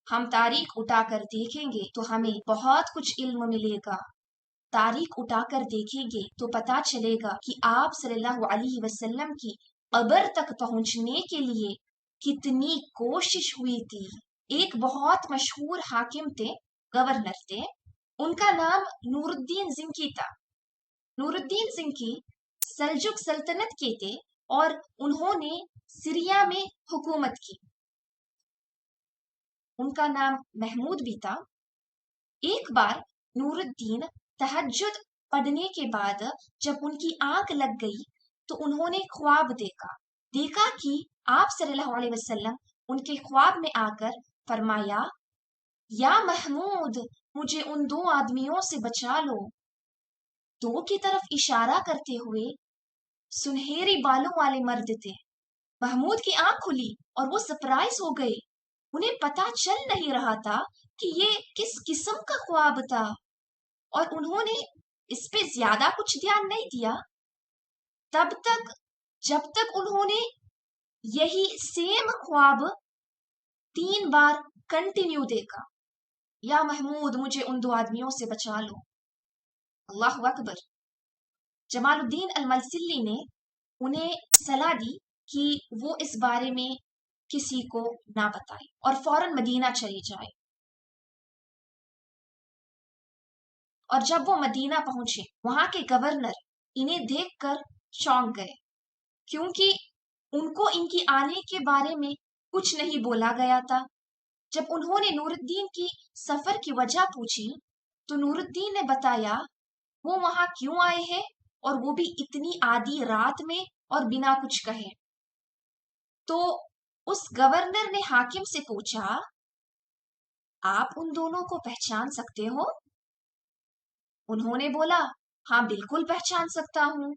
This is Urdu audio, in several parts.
ہم تاریخ اٹھا کر دیکھیں گے تو ہمیں بہت کچھ علم ملے گا. تاریخ اٹھا کر دیکھیں گے تو پتا چلے گا کہ آپ صلی اللہ علیہ وسلم کی قبر تک پہنچنے کے لیے کتنی کوشش ہوئی تھی. ایک بہت مشہور حاکم تھے، گورنر تھے، ان کا نام نور الدین زنکی تھا. نور الدین زنکی سلجوق سلطنت کے تھے اور انہوں نے سریا میں حکومت کی. ان کا نام محمود بھی تھا. ایک بار نور الدین تہجد پڑھنے کے بعد جب ان کی آنکھ لگ گئی تو انہوں نے خواب دیکھا کہ آپ صلی اللہ علیہ وسلم ان کے خواب میں آ کر فرمایا، یا محمود مجھے ان 2 آدمیوں سے بچا لو. 2 کی طرف اشارہ کرتے ہوئے سنہری بالوں والے مرد تھے. محمود کی آنکھ کھلی اور وہ سرپرائز ہو گئے. انہیں پتا چل نہیں رہا تھا کہ یہ کس قسم کا خواب تھا اور انہوں نے اس پہ زیادہ کچھ دھیان نہیں دیا تب تک جب تک انہوں نے یہی سیم خواب 3 بار کنٹینیو دیکھا. یا محمود مجھے ان 2 آدمیوں سے بچا لو. اللہ اکبر. جمال الدین الملسلی نے انہیں صلاح دی کہ وہ اس بارے میں کسی کو نہ بتائے اور فوراً مدینہ چلے جائے. اور جب وہ مدینہ پہنچے وہاں کے گورنر انہیں دیکھ کر چونک گئے کیونکہ ان کو ان کی آنے کے بارے میں کچھ نہیں بولا گیا تھا. جب انہوں نے نور الدین کی سفر کی وجہ پوچھی تو نور الدین نے بتایا وہ وہاں کیوں آئے ہیں اور وہ بھی اتنی آدھی رات میں اور بنا کچھ کہے. تو اس گورنر نے حاکم سے پوچھا، آپ ان دونوں کو پہچان سکتے ہو؟ انہوں نے بولا، ہاں بالکل پہچان سکتا ہوں.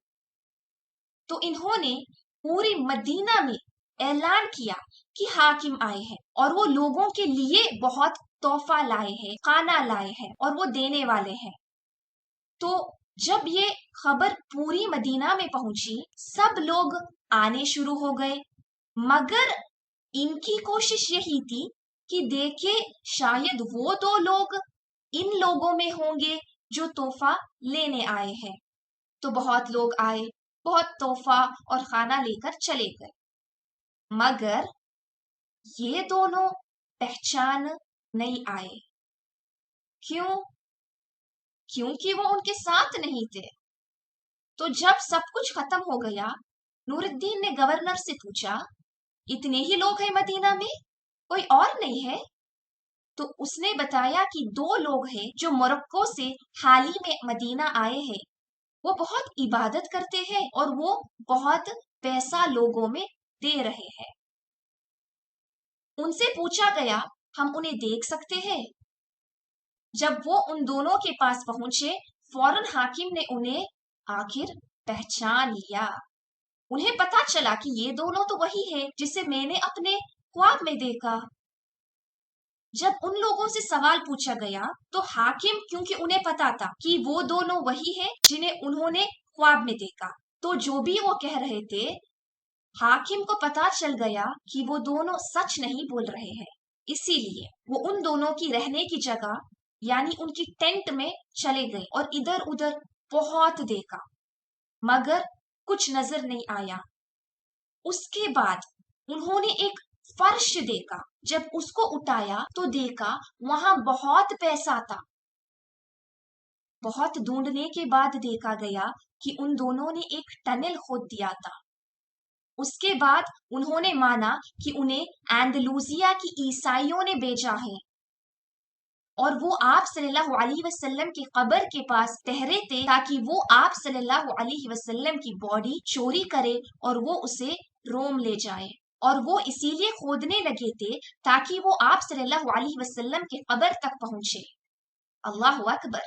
تو انہوں نے پوری مدینہ میں اعلان کیا کہ حاکم آئے ہیں اور وہ لوگوں کے لیے بہت تحفہ لائے ہیں، کھانا لائے ہیں اور وہ دینے والے ہیں. تو جب یہ خبر پوری مدینہ میں پہنچی سب لوگ آنے شروع ہو گئے، مگر ان کی کوشش یہی تھی کہ دیکھے شاید وہ 2 لوگ ان لوگوں میں ہوں گے جو تحفہ لینے آئے ہیں. تو بہت لوگ آئے، بہت تحفہ اور کھانا لے کر چلے گئے، مگر یہ دونوں پہچان نہیں آئے. کیونکہ وہ ان کے ساتھ نہیں تھے. تو جب سب کچھ ختم ہو گیا نور الدین نے گورنر سے پوچھا، اتنے ہی لوگ ہیں مدینہ میں، کوئی اور نہیں ہے؟ تو اس نے بتایا کہ 2 لوگ ہیں جو موروکو سے حال ہی میں مدینہ آئے ہیں. وہ بہت عبادت کرتے ہیں اور وہ بہت پیسہ لوگوں میں دے رہے ہیں. ان سے پوچھا گیا ہم انہیں دیکھ سکتے ہیں؟ جب وہ ان دونوں کے پاس پہنچے فوراً حاکم نے انہیں آخر پہچان لیا. انہیں پتا چلا کہ یہ دونوں تو وہی ہے جسے میں نے اپنے خواب میں دیکھا. جب ان لوگوں سے سوال پوچھا گیا تو حاکم کیونکہ انہیں پتا تھا کہ وہ دونوں وہی ہیں جنہیں انہوں نے خواب میں دیکھا، تو جو بھی وہ کہہ رہے تھے حاکم کو پتا چل گیا کہ وہ دونوں سچ نہیں بول رہے ہیں. اسی لیے وہ ان دونوں کی رہنے کی جگہ یعنی ان کی ٹینٹ میں چلے گئے اور ادھر ادھر بہت دیکھا مگر کچھ نظر نہیں آیا. اس کے بعد انہوں نے ایک فرش دیکھا. جب اس کو اٹھایا تو دیکھا وہاں بہت پیسہ تھا. بہت ڈھونڈنے کے بعد دیکھا گیا کہ ان دونوں نے ایک ٹنل کھود دیا تھا. اس کے بعد انہوں نے مانا کہ انہیں اندلوسیا کی عیسائیوں نے بھیجا ہے اور وہ آپ صلی اللہ علیہ وسلم کی قبر کے پاس ٹھہرے تھے تاکہ وہ آپ صلی اللہ علیہ وسلم کی باڈی چوری کرے اور وہ اسے روم لے جائے. اور وہ اسی لیے کھودنے لگے تھے تاکہ وہ آپ صلی اللہ علیہ وسلم کے قبر تک پہنچے. اللہ اکبر.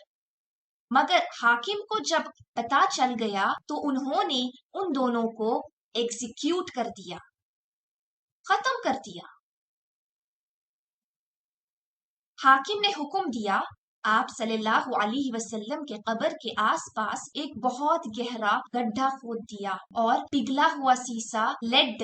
مگر حاکم کو جب پتا چل گیا تو انہوں نے ان دونوں کو ایگزیکیوٹ کر دیا، ختم کر دیا. حاکم نے حکم دیا آپ صلی اللہ علیہ وسلم کے قبر کے آس پاس ایک بہت گہرا گڈھا کھود دیا اور پگھلا ہوا سیسا لیڈ